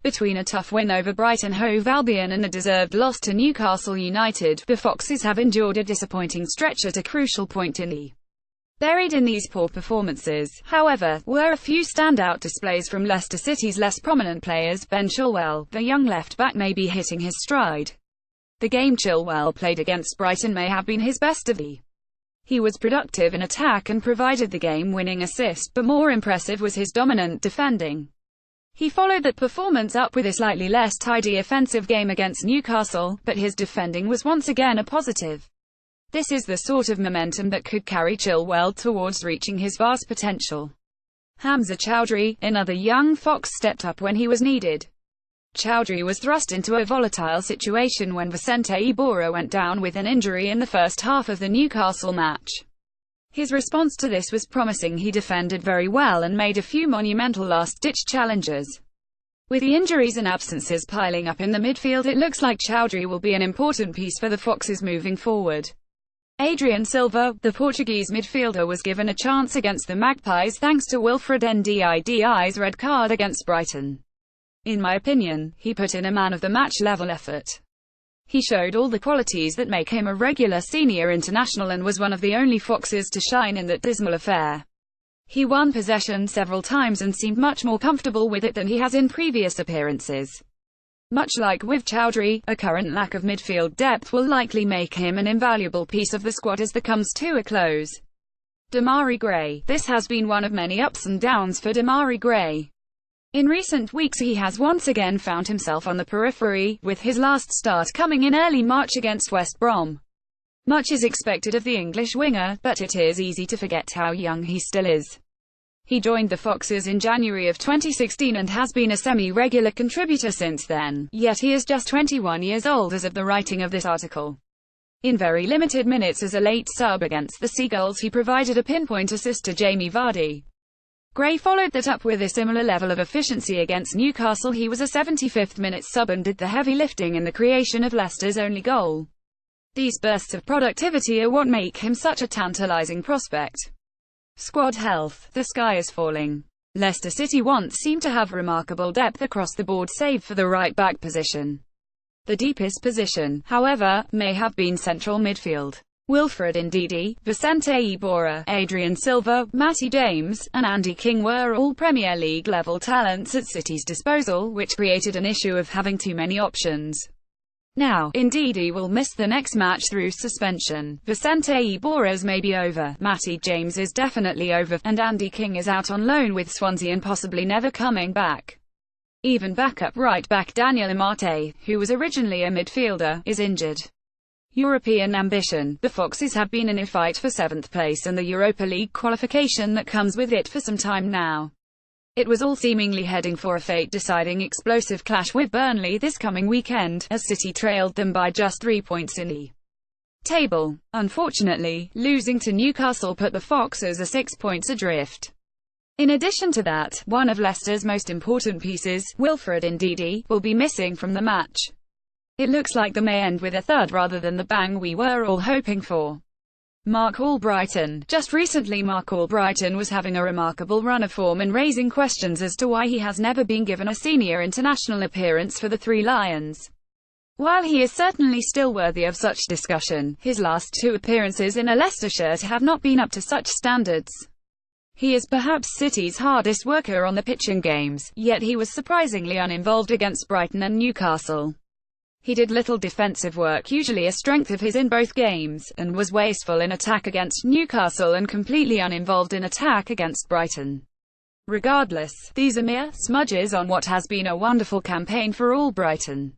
Between a tough win over Brighton Hove Albion and a deserved loss to Newcastle United, the Foxes have endured a disappointing stretch at a crucial point in the Buried in these poor performances, however, were a few standout displays from Leicester City's less prominent players. Ben Chilwell, the young left-back, may be hitting his stride. The game Chilwell played against Brighton may have been his best of the He was productive in attack and provided the game-winning assist, but more impressive was his dominant defending. He followed that performance up with a slightly less tidy offensive game against Newcastle, but his defending was once again a positive. This is the sort of momentum that could carry Chilwell towards reaching his vast potential. Hamza Choudhury, another young Fox, stepped up when he was needed. Choudhury was thrust into a volatile situation when Vicente Iborra went down with an injury in the first half of the Newcastle match. His response to this was promising. He defended very well and made a few monumental last-ditch challenges. With the injuries and absences piling up in the midfield, it looks like Choudhury will be an important piece for the Foxes moving forward. Adrian Silva, the Portuguese midfielder, was given a chance against the Magpies thanks to Wilfred Ndidi's red card against Brighton. In my opinion, he put in a man-of-the-match level effort. He showed all the qualities that make him a regular senior international and was one of the only Foxes to shine in that dismal affair. He won possession several times and seemed much more comfortable with it than he has in previous appearances. Much like with Choudhury, a current lack of midfield depth will likely make him an invaluable piece of the squad as that comes to a close. Demarai Gray. This has been one of many ups and downs for Demarai Gray. In recent weeks he has once again found himself on the periphery, with his last start coming in early March against West Brom. Much is expected of the English winger, but it is easy to forget how young he still is. He joined the Foxes in January of 2016 and has been a semi-regular contributor since then, yet he is just 21 years old as of the writing of this article. In very limited minutes as a late sub against the Seagulls, he provided a pinpoint assist to Jamie Vardy. Gray followed that up with a similar level of efficiency against Newcastle. He was a 75th minute sub and did the heavy lifting in the creation of Leicester's only goal. These bursts of productivity are what make him such a tantalizing prospect. Squad health. The sky is falling. Leicester City once seemed to have remarkable depth across the board save for the right-back position. The deepest position, however, may have been central midfield. Wilfred Ndidi, Vicente Iborra, Adrian Silva, Matty James, and Andy King were all Premier League-level talents at City's disposal, which created an issue of having too many options. Now, Ndidi will miss the next match through suspension, Vicente Iborra's may be over, Matty James is definitely over, and Andy King is out on loan with Swansea and possibly never coming back. Even backup right-back Daniel Amate, who was originally a midfielder, is injured. European ambition. The Foxes have been in a fight for 7th place and the Europa League qualification that comes with it for some time now. It was all seemingly heading for a fate-deciding explosive clash with Burnley this coming weekend, as City trailed them by just 3 points in the table. Unfortunately, losing to Newcastle put the Foxes a 6 points adrift. In addition to that, one of Leicester's most important pieces, Wilfred Ndidi, will be missing from the match. It looks like they may end with a third rather than the bang we were all hoping for. Mark Albrighton. Just recently Mark Albrighton was having a remarkable run of form and raising questions as to why he has never been given a senior international appearance for the Three Lions. While he is certainly still worthy of such discussion, his last 2 appearances in a Leicester shirt have not been up to such standards. He is perhaps City's hardest worker on the pitch in games, yet he was surprisingly uninvolved against Brighton and Newcastle. He did little defensive work, usually a strength of his in both games, and was wasteful in attack against Newcastle and completely uninvolved in attack against Brighton. Regardless, these are mere smudges on what has been a wonderful campaign for Albrighton.